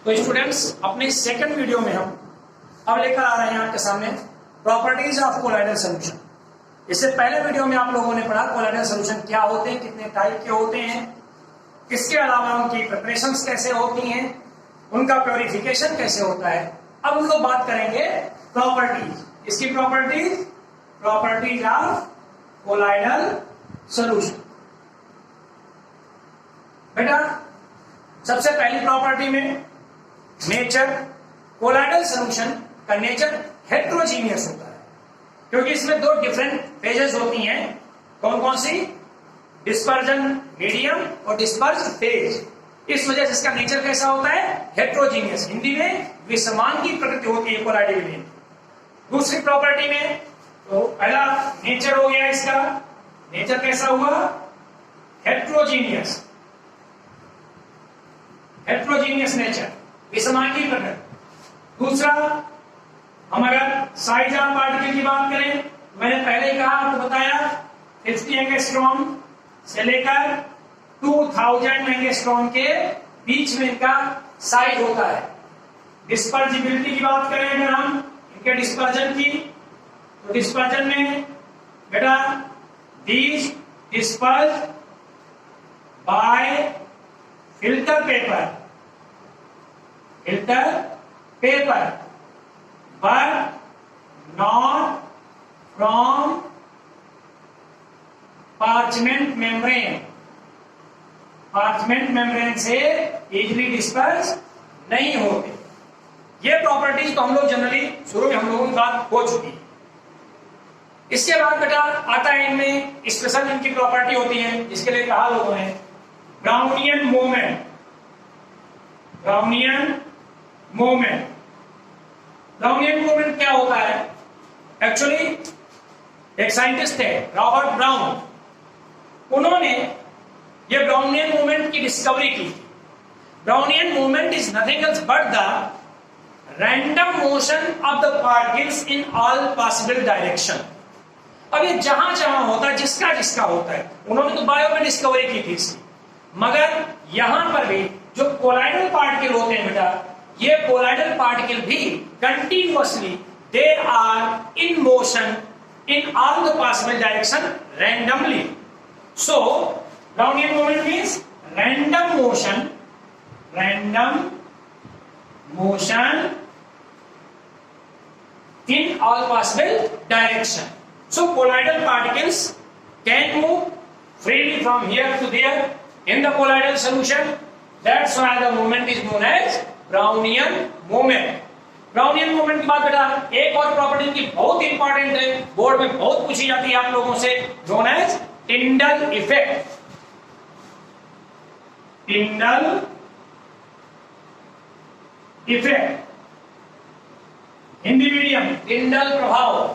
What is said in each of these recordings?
तो स्टूडेंट्स, अपने second video में हम अब लेकर आ रहे हैं आपके सामने प्रॉपर्टीज ऑफ कोलाइडल सॉल्यूशन। इससे पहले वीडियो में आप लोगों ने पढ़ा कोलाइडल सॉल्यूशन क्या होते हैं, कितने टाइप के होते हैं, इसके अलावा उनकी प्रिपरेशंस कैसे होती हैं, उनका प्योरिफिकेशन कैसे होता है। अब हम लोग बात करेंगे प्रॉपर्टीज, इसकी प्रॉपर्टीज ऑफ कोलाइडल सॉल्यूशन। बेटा, सबसे पहली प्रॉपर्टी में नेचर, कोलाइडल सॉल्यूशन का नेचर हेट्रोजीनियस होता है, क्योंकि इसमें दो डिफरेंट फेजेस होती हैं। कौन कौन सी? डिस्पर्जन मीडियम और डिस्पर्ज फेज। इस वजह से इसका नेचर कैसा होता है? हेट्रोजीनियस। हिंदी में विषमान की प्रकृति होती है कोलाइडल में। दूसरी प्रॉपर्टी में तो पहला नेचर हो गया, इसका नेचर कैसा हुआ? हेट्रोजीनियस, हेट्रोजीनियस नेचर, विषमान की प्रकृति। दूसरा, हम अगर साइज ऑफ पार्टिकल की बात करें, मैंने पहले ही कहा, आपको बताया 50 एंगस्ट्रॉम से लेकर 2000 एंगस्ट्रॉम के बीच में इनका साइज होता है। डिस्पर्जिबिलिटी की बात करें अगर हम इनके डिस्पर्जन की, तो डिस्पर्जन में बेटा these disperse by filter paper but not from parchment membrane। parchment membrane से easily disperse नहीं होते। ये प्रॉपर्टीज तो हम लोग जनरली शुरू में हम लोगों की बात हो चुकी है। इसके बाद बेटा आता है इनमें स्पेशल इनकी प्रॉपर्टी होती है, जिसके लिए कहा लोगों ने ब्राउनियन मूवमेंट। ब्राउनियन मूवमेंट क्या होता है? एक्चुअली एक साइंटिस्ट थे रॉबर्ट ब्राउन, उन्होंने ये ब्राउनियन मूवमेंट की डिस्कवरी की। Brownian movement is nothing else but the random motion of the particles in all possible direction. अब ये जहां जहां होता है, जिसका जिसका होता है, उन्होंने तो बायो में डिस्कवरी की थी इसकी, मगर यहां पर भी जो कोलाइडल पार्टिकल होते हैं बेटा, ये कोलाइडल पार्टिकल भी continuously they are in motion in all the possible direction randomly. So Brownian movement means random motion in all possible direction. So colloidal particles can move freely from here to there in the colloidal solution. That's why the movement is known as Brownian movement. Brownian movement की बात बेटा एक और property की बहुत important है, board में बहुत पूछी जाती है आप लोगों से, known as Tyndall effect. Tyndall effect, Hindi medium टिंडल प्रभाव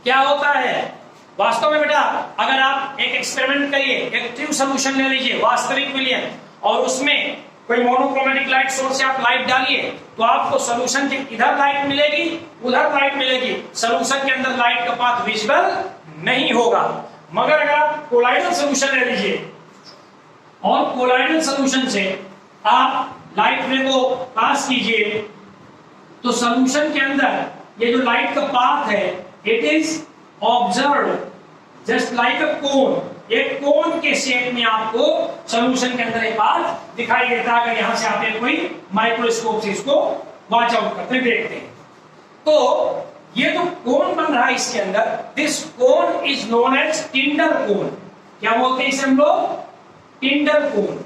क्या होता है? वास्तव में बेटा अगर आप एक एक्सपेरिमेंट करिए, एक ट्यूब सोल्यूशन ले लीजिए वास्तविक विलयन, और उसमें कोई मोनोक्रोमेटिक लाइट सोर्स से आप लाइट डालिए, तो आपको सोल्यूशन के इधर लाइट मिलेगी, उधर लाइट मिलेगी, सोल्यूशन के अंदर लाइट का पाथ विजिबल नहीं होगा। मगर अगर आप कोलाइडल सोल्यूशन ले लीजिए और कोलाइडल सोल्यूशन से आप लाइट रे को पास कीजिए, तो सोल्यूशन के अंदर ये जो लाइट का पाथ है, it is observe just like a cone. एक कोन के शेप में आपको सोल्यूशन के अंदर एक पाथ दिखाई देता है, अगर यहां से आप कोई माइक्रोस्कोप से इसको वॉच आउट करते देखते हैं। तो ये जो कोन बन रहा है इसके अंदर, this cone is known as Tyndall cone. क्या बोलते हैं इसे हम लोग? टिंडल कोन,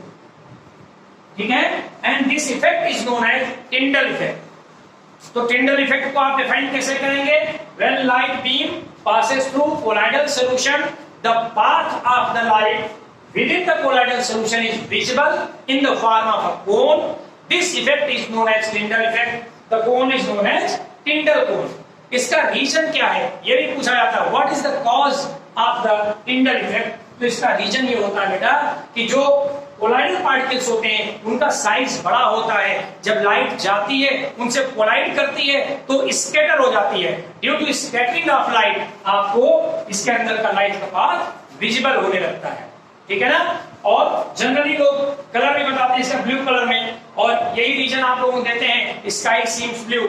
ठीक है। And this effect is known as Tyndall effect. तो टिंडल इफेक्ट को आप डिफाइन कैसे करेंगे? When light beam passes through colloidal solution, the path of the light within the colloidal solution is visible in the form of a cone. This effect is known as Tyndall effect. The cone is known as Tyndall cone. इसका reason क्या है ये भी पूछा जाता है। What is the cause of the Tyndall effect? तो इसका रीजन ये होता है बेटा कि जो कोलाइडल पार्टिकल्स होते हैं उनका साइज बड़ा होता है, जब लाइट जाती है उनसे कोलाइड करती है तो स्कैटर हो जाती है। Due to scattering of light आपको इसके अंदर का लाइट का पाथ विजिबल होने लगता है। ठीक है ना। और जनरली लोग कलर भी बताते हैं इसका ब्लू कलर में, और यही रीजन आप लोगों को देते हैं स्काई सीम्स ब्लू,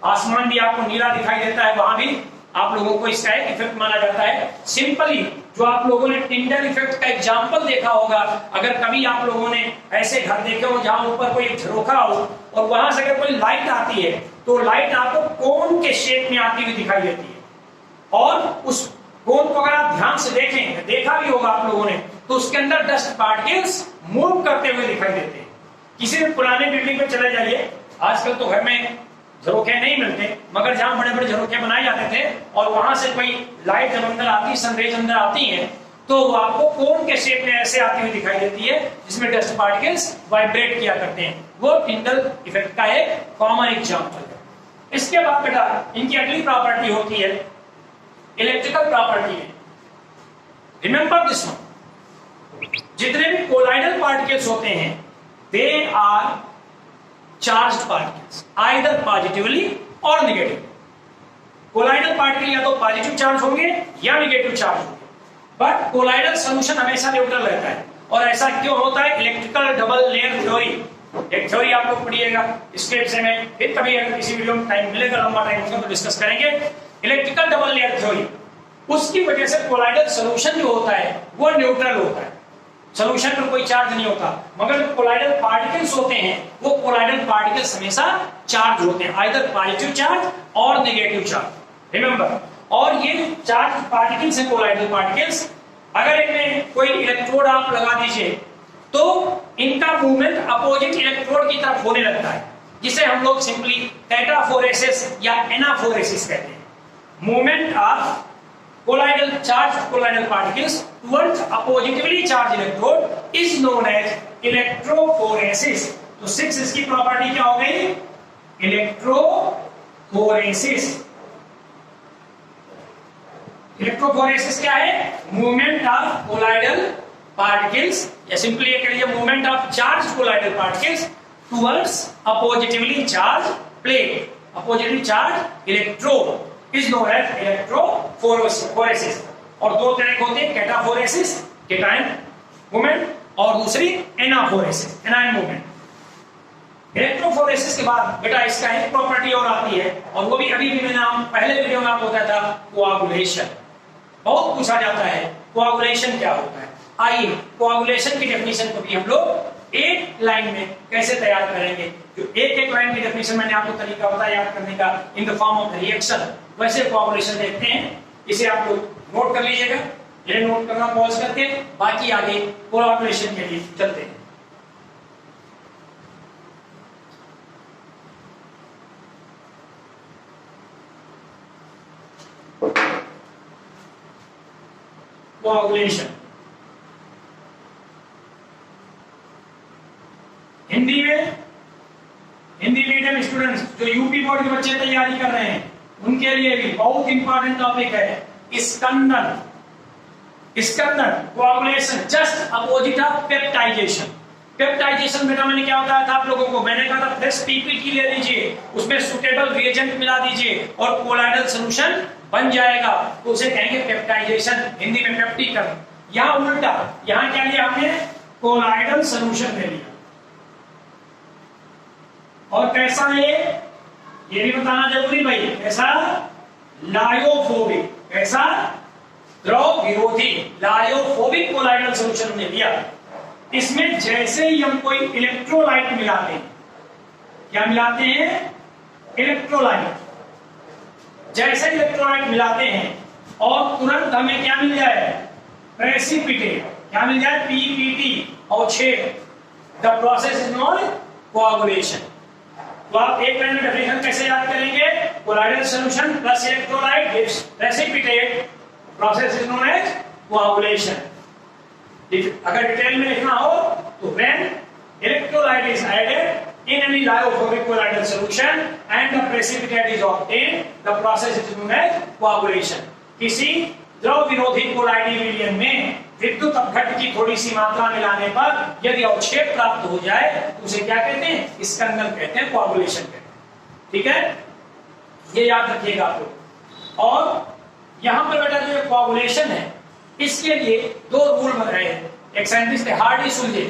आसमान भी आपको नीला दिखाई देता है, वहां भी आप लोगों को इसका एक इफेक्ट माना जाता है। सिंपली जो आप लोगों ने टिंडल इफेक्ट का एग्जांपल देखा होगा, अगर कभी आप लोगों ने ऐसे घर देखे हो जहां ऊपर कोई झरोखा हो और वहां से अगर कोई लाइट आती है तो लाइट आपको कोन के शेप में आती हुई दिखाई देती है, और उस कोन को अगर आप ध्यान से देखें, देखा भी होगा आप लोगों ने, तो उसके अंदर डस्ट पार्टिकल्स मूव करते हुए दिखाई देते हैं। किसी भी पुराने बिल्डिंग में चले जाइए, आजकल तो घर में झरोखे नहीं मिलते, मगर जहां बड़े बड़े झरोखे बनाए जाते थे और वहां से कोई लाइट जब अंदर आती, सनरेज अंदर आती है, तो वो आपको कोन के शेप में ऐसे आती हुई दिखाई देती है, जिसमें डस्ट पार्टिकल्स वाइब्रेट किया करते हैं। वो टिंडल इफेक्ट का एक कॉमन एग्जांपल है। इसके बाद बेटा इनकी अगली प्रॉपर्टी होती है इलेक्ट्रिकल प्रॉपर्टी है। रिमेंबर दिस वन, जितने भी कोलाइडल पार्टिकल्स होते हैं they are charged particles, either positively और नेगेटिवली। कोलाइडल पार्टिकल या तो पॉजिटिव चार्ज होंगे या नेगेटिव चार्ज होंगे, बट कोलाइडल सॉल्यूशन हमेशा न्यूट्रल रहता है। और ऐसा क्यों होता है? इलेक्ट्रिकल डबल लेयर थ्योरी, एक थ्योरी आप लोग पढ़िएगा इसके विषय में, फिर कभी अगर किसी वीडियो में टाइम मिलेगा, लंबा टाइम होगा तो डिस्कस करेंगे। इलेक्ट्रिकल डबल लेयर थ्योरी, उसकी वजह से कोलाइडल सॉल्यूशन जो होता है वो न्यूट्रल होता है, सॉल्यूशन में कोई चार्ज नहीं होता, मगर जो कोलाइडल पार्टिकल्स होते हैं वो कोलाइडल पार्टिकल्स हमेशा चार्ज होते हैं, आइदर पॉजिटिव चार्ज और नेगेटिव चार्ज। रिमेंबर, और ये चार्ज पार्टिकल्स हैं कोलाइडल पार्टिकल्स, अगर इनमें कोई इलेक्ट्रोड आप लगा दीजिए तो इनका मूवमेंट अपोजिट इलेक्ट्रोड की तरफ होने लगता है, जिसे हम लोग सिंपली टेट्राफोरेसिस या एनाफोरेसिस कहते हैं। Movement of colloidal charged colloidal particles towards oppositively charged electrode is known as electrophoresis। तो 6 इसकी प्रॉपर्टी क्या हो गई? इलेक्ट्रोफोरेसिस। इलेक्ट्रोफोरेसिस क्या है? मूवमेंट ऑफ कोलाइडल पार्टिकल्स, या सिंपली कह लीजिए movement of charged colloidal particles towards oppositely charged plate, oppositely charged electrode is known as electrophoresis। और दो तरह के होते हैं, कैटाफोरेसिस कैटायन मूवमेंट और दूसरी एनाफोरेसिस एनायन मूवमेंट। इलेक्ट्रोफोरेसिस के बाद बेटा इसका एक प्रॉपर्टी और आती है, और वो भी अभी भी मैंने पहले वीडियो में आपको बताया था, कोआगुलेशन। बहुत पूछा जाता है कोआगुलेशन क्या होता है। आइए कोआगुलेशन की डेफिनेशन को भी हम लोग एक लाइन में कैसे तैयार करेंगे। जो एक लाइन की डेफिनेशन मैंने आपको तरीका बताया याद करने का, in the form of reaction, वैसे कोआगुलेशन देखते हैं। इसे आप लोग नोट कर लीजिएगा, ये नोट करना पॉज करके, बाकी आगे कोआगुलेशन के लिए चलते हैं। कोआगुलेशन हिंदी मीडियम स्टूडेंट्स जो यूपी बोर्ड के बच्चे तैयारी कर रहे हैं उनके लिए भी बहुत इंपॉर्टेंट टॉपिक है स्कंदन। Coagulation just opposite of peptization. Peptization बेटा मैंने क्या बताया था आप लोगों को? मैंने कहा था फ्रेश पीपीटी ले लीजिए, उसमें सुटेबल रिएजेंट मिला दीजिए और कोलाइडल सॉल्यूशन बन जाएगा, तो उसे कहेंगे पेप्टाइजेशन, हिंदी में पेप्टिकल। यहाँ उल्टा, यहाँ क्या लिया हमने? कोलाइडल सॉल्यूशन ले लिया। और कैसा है ये भी बताना जरूरी भाई, कैसा? लायोफोबिक, कैसा? द्रव विरोधी, लायोफोबिक कोलाइडल सॉल्यूशन हमने लिया। इसमें जैसे ही हम कोई इलेक्ट्रोलाइट मिलाते हैं, क्या मिलाते हैं? इलेक्ट्रोलाइट। जैसे इलेक्ट्रोलाइट मिलाते हैं और तुरंत हमें क्या मिल जाए? प्रेसिपिटेट। क्या मिल जाए? पीपीटी और 6। The process is known coagulation. तो आप एक लाइन में डेफिनेशन कैसे याद करेंगे? Colloidal solution plus electrolyte gives precipitate, process is known as coagulation. अगर डिटेल में लिखना हो तो when electrolyte is added in any lyophobic colloidal solution and the precipitate is obtained, the process is known as coagulation। किसी द्रव विरोधी colloidal विलयन में विद्युत अपघट्ट की थोड़ी सी मात्रा मिलाने पर यदि अवक्षेप प्राप्त हो जाए तो उसे क्या कहते हैं? स्कंदन कहते हैं, कोआगुलेशन कहते हैं। ठीक है, ये याद रखिएगा आप लोग। और यहां पर बेटा जो कोआगुलेशन है इसके लिए 2 रूल बन रहे हैं। एक साइंटिस्ट थे हार्डी सुलजे,